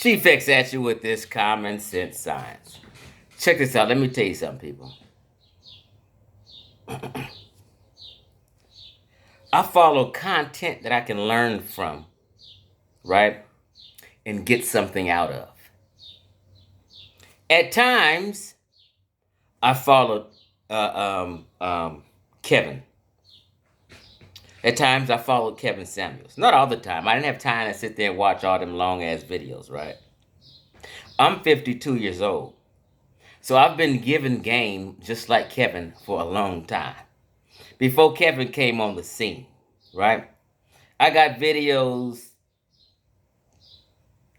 Chief X at you with this common sense science. Check this out. Let me tell you something, people. I follow content that I can learn from, right? And get something out of. At times, I followed Kevin. At times, I followed Kevin Samuels. Not all the time. I didn't have time to sit there and watch all them long ass videos, right? I'm 52 years old. So I've been given game just like Kevin for a long time. Before Kevin came on the scene, right? I got videos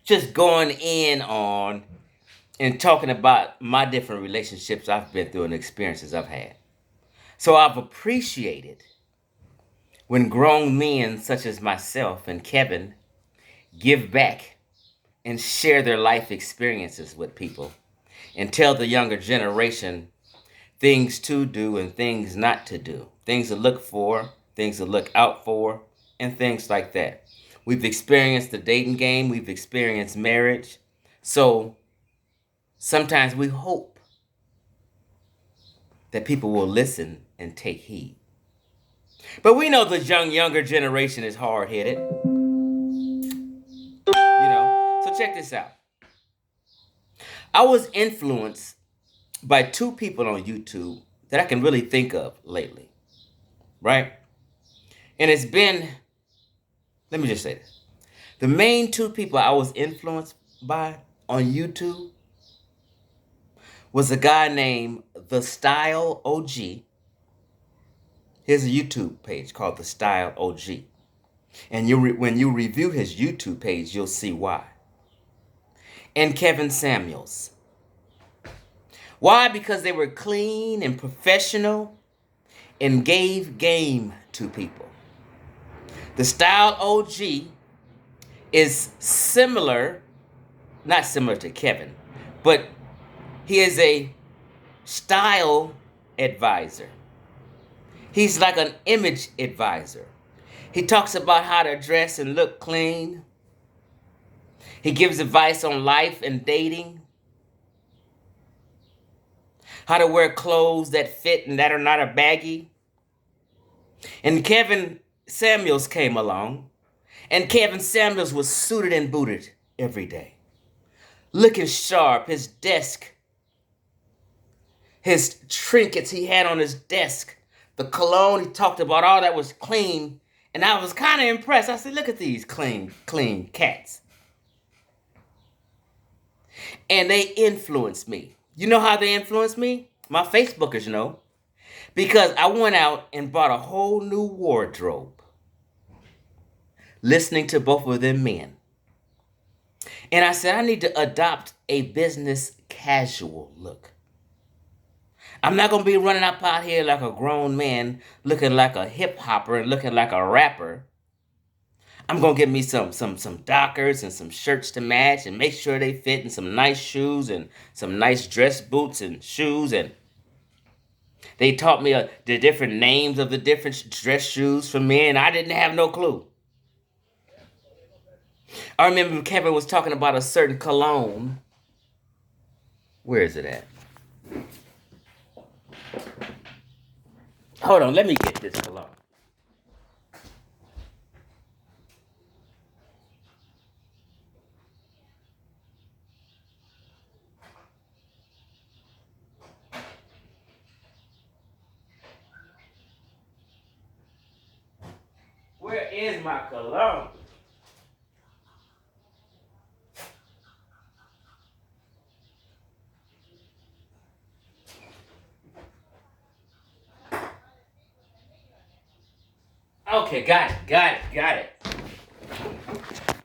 just going in on and talking about my different relationships I've been through and experiences I've had. So I've appreciated when grown men such as myself and Kevin give back and share their life experiences with people and tell the younger generation things to do and things not to do, things to look for, things to look out for, and things like that. We've experienced the dating game, we've experienced marriage. So sometimes we hope that people will listen and take heed. But we know the younger generation is hard-headed. So check this out. I was influenced by two people on YouTube that I can really think of lately, right? And it's been, let me just say this. The main two people I was influenced by on YouTube was a guy named The Style OG. Here's a YouTube page called The Style OG. And when you review his YouTube page, you'll see why. And Kevin Samuels. Why? Because they were clean and professional and gave game to people. The Style OG is similar, not similar to Kevin, but he is a style advisor. He's like an image advisor. He talks about how to dress and look clean. He gives advice on life and dating. How to wear clothes that fit and that are not a baggy. And Kevin Samuels came along. And Kevin Samuels was suited and booted every day. Looking sharp, his desk, his trinkets he had on his desk, the cologne he talked about, all that was clean. And I was kind of impressed. I said, look at these clean cats. And they influenced me. You know how they influenced me? My Facebookers know. Because I went out and bought a whole new wardrobe. Listening to both of them men. And I said, I need to adopt a business casual look. I'm not going to be running up out here like a grown man, looking like a hip hopper and looking like a rapper. I'm going to get me some Dockers and some shirts to match and make sure they fit, and some nice shoes and some nice dress boots and shoes. And they taught me the different names of the different dress shoes for men. I didn't have no clue. I remember Kevin was talking about a certain cologne. Where is it at? Hold on, let me get this cologne. Where is my cologne? Okay, got it.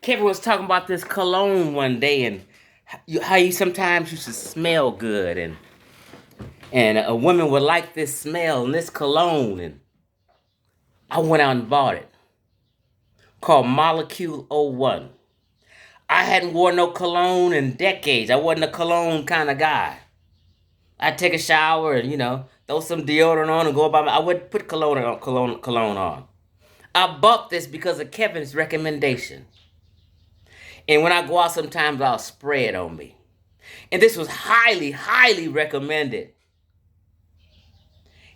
Kevin was talking about this cologne one day and how you sometimes used to smell good, and a woman would like this smell and this cologne, and I went out and bought it. Called Molecule 01. I hadn't worn no cologne in decades. I wasn't a cologne kind of guy. I'd take a shower and, throw some deodorant on and go about I wouldn't put cologne on. I bought this because of Kevin's recommendation. And when I go out, sometimes I'll spray it on me. And this was highly, highly recommended.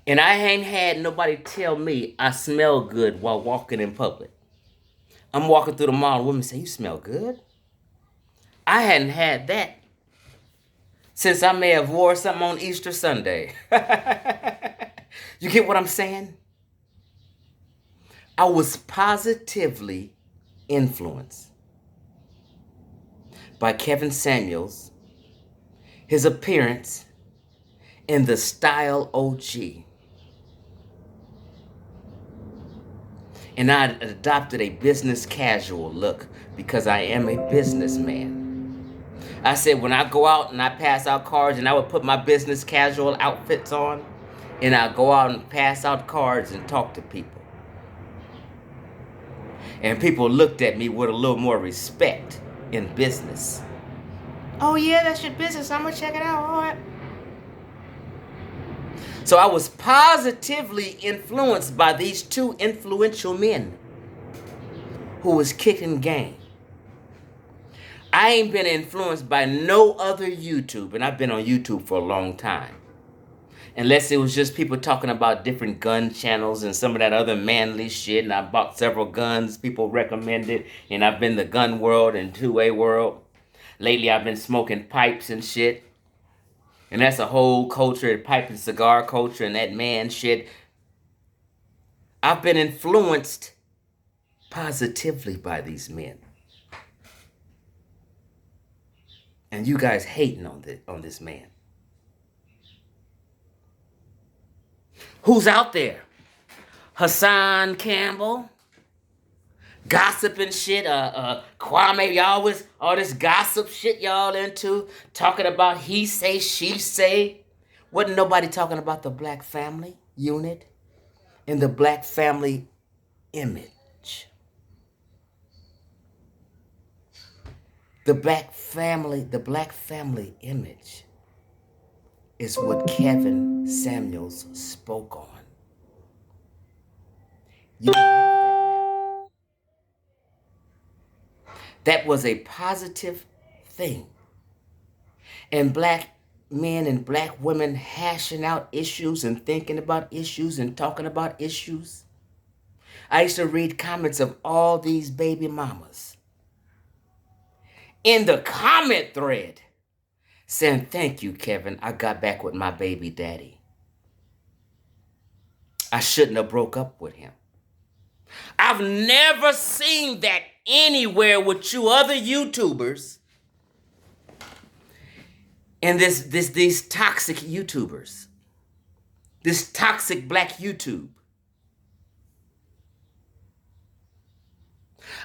And I ain't had nobody tell me I smell good while walking in public. I'm walking through the mall, and women say, "You smell good?" I hadn't had that since I may have wore something on Easter Sunday. You get what I'm saying? I was positively influenced by Kevin Samuels, his appearance, and the Style OG. And I adopted a business casual look because I am a businessman. I said when I go out and I pass out cards, and I would put my business casual outfits on, and I go out and pass out cards and talk to people. And people looked at me with a little more respect in business. "Oh yeah, that's your business. I'm gonna check it out. All right." So I was positively influenced by these two influential men who was kicking game. I ain't been influenced by no other YouTube, and I've been on YouTube for a long time. Unless it was just people talking about different gun channels and some of that other manly shit, and I bought several guns people recommended, and I've been the gun world and 2A world. Lately I've been smoking pipes and shit. And that's a whole culture, pipe and cigar culture and that man shit. I've been influenced positively by these men. And you guys hating on this man. Who's out there? Hassan Campbell, gossiping shit. Kwame, y'all was all this gossip shit y'all into, talking about he say, she say. Wasn't nobody talking about the black family unit and the black family image. The black family image is what Kevin Samuels spoke on. You don't have that now. That was a positive thing. And black men and black women hashing out issues and thinking about issues and talking about issues. I used to read comments of all these baby mamas in the comment thread saying, "Thank you, Kevin. I got back with my baby daddy. I shouldn't have broke up with him." I've never seen that anywhere with you other YouTubers and these toxic YouTubers. This toxic black YouTube.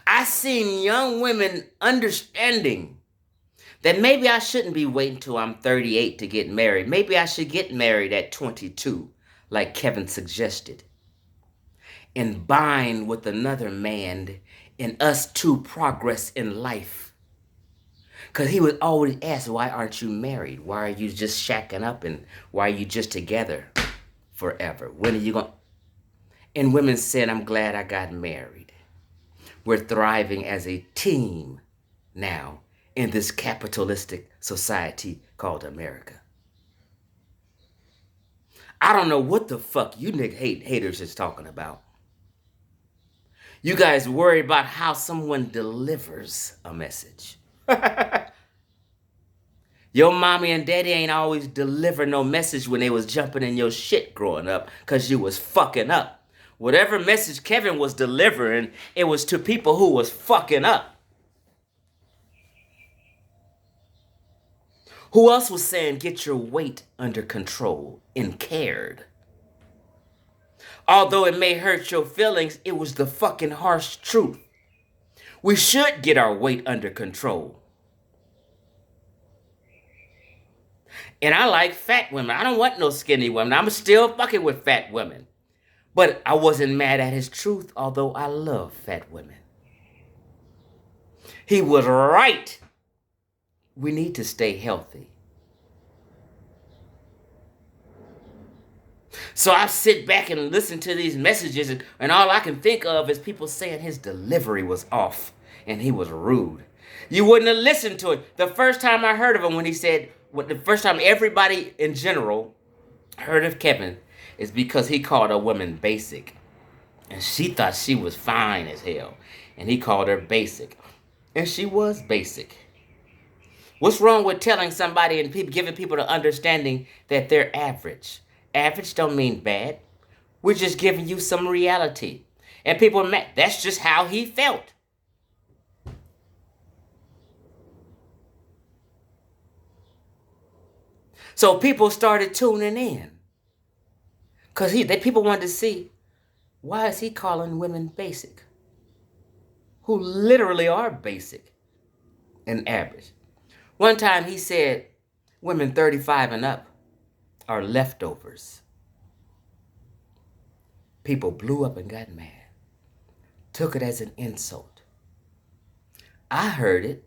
I seen young women understanding that maybe I shouldn't be waiting till I'm 38 to get married. Maybe I should get married at 22, like Kevin suggested, and bind with another man and us two progress in life. Because he would always ask, "Why aren't you married? Why are you just shacking up? And why are you just together forever? When are you going?" And women said, "I'm glad I got married. We're thriving as a team now in this capitalistic society called America." I don't know what the fuck you nigga haters is talking about. You guys worry about how someone delivers a message. Your mommy and daddy ain't always deliver no message when they was jumping in your shit growing up because you was fucking up. Whatever message Kevin was delivering, it was to people who was fucking up. Who else was saying, "Get your weight under control," and cared? Although it may hurt your feelings, it was the fucking harsh truth. We should get our weight under control. And I like fat women. I don't want no skinny women. I'm still fucking with fat women. But I wasn't mad at his truth, although I love fat women. He was right. We need to stay healthy. So I sit back and listen to these messages, and all I can think of is people saying his delivery was off and he was rude. You wouldn't have listened to it. The first time I heard of him, when he said, the first time everybody in general heard of Kevin is because he called a woman basic. And she thought she was fine as hell. And he called her basic. And she was basic. What's wrong with telling somebody and giving people the understanding that they're average? Average don't mean bad. We're just giving you some reality. And people, that's just how he felt. So people started tuning in. Because people wanted to see, why is he calling women basic? Who literally are basic and average. One time he said women 35 and up are leftovers. People blew up and got mad. Took it as an insult. I heard it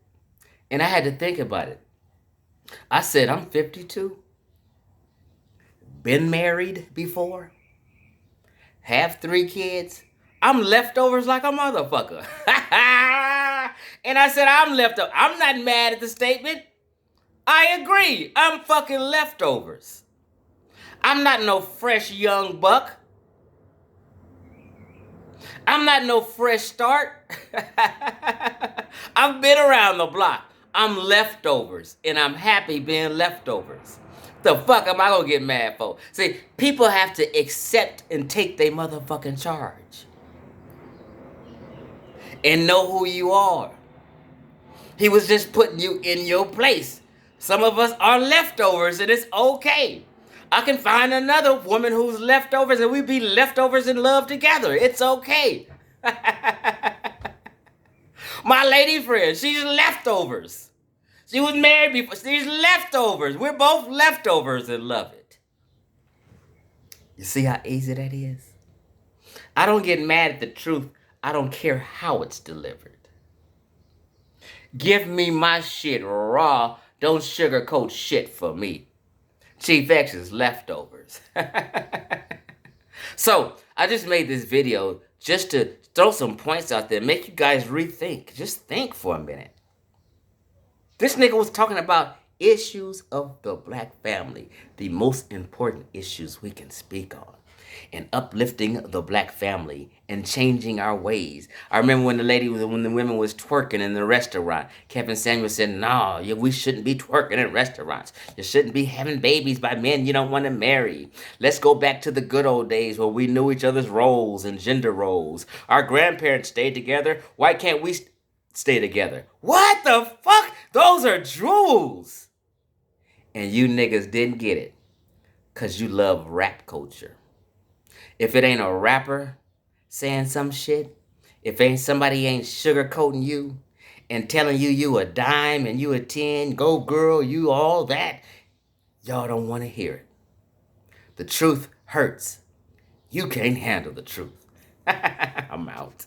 and I had to think about it. I said, I'm 52. Been married before. Have 3 kids. I'm leftovers like a motherfucker. And I said, I'm leftover. I'm not mad at the statement. I agree. I'm fucking leftovers. I'm not no fresh young buck. I'm not no fresh start. I've been around the block. I'm leftovers, and I'm happy being leftovers. The fuck am I gonna get mad for? See, people have to accept and take their motherfucking charge. And know who you are. He was just putting you in your place. Some of us are leftovers, and it's okay. I can find another woman who's leftovers, and we be leftovers in love together. It's okay. My lady friend, she's leftovers. She was married before. She's leftovers. We're both leftovers and love it. You see how easy that is? I don't get mad at the truth. I don't care how it's delivered. Give me my shit raw. Don't sugarcoat shit for me. Chief X is leftovers. So, I just made this video just to throw some points out there, make you guys rethink. Just think for a minute. This nigga was talking about issues of the black family, the most important issues we can speak on, and uplifting the black family and changing our ways. I remember when the women was twerking in the restaurant, Kevin Samuel said, no, we shouldn't be twerking in restaurants. You shouldn't be having babies by men you don't want to marry. Let's go back to the good old days where we knew each other's roles and gender roles. Our grandparents stayed together. Why can't we stay together? What the fuck? Those are jewels. And you niggas didn't get it because you love rap culture. If it ain't a rapper saying some shit, if somebody ain't sugarcoating you and telling you a dime and you a 10, go girl, you all that, y'all don't want to hear it. The truth hurts. You can't handle the truth. I'm out.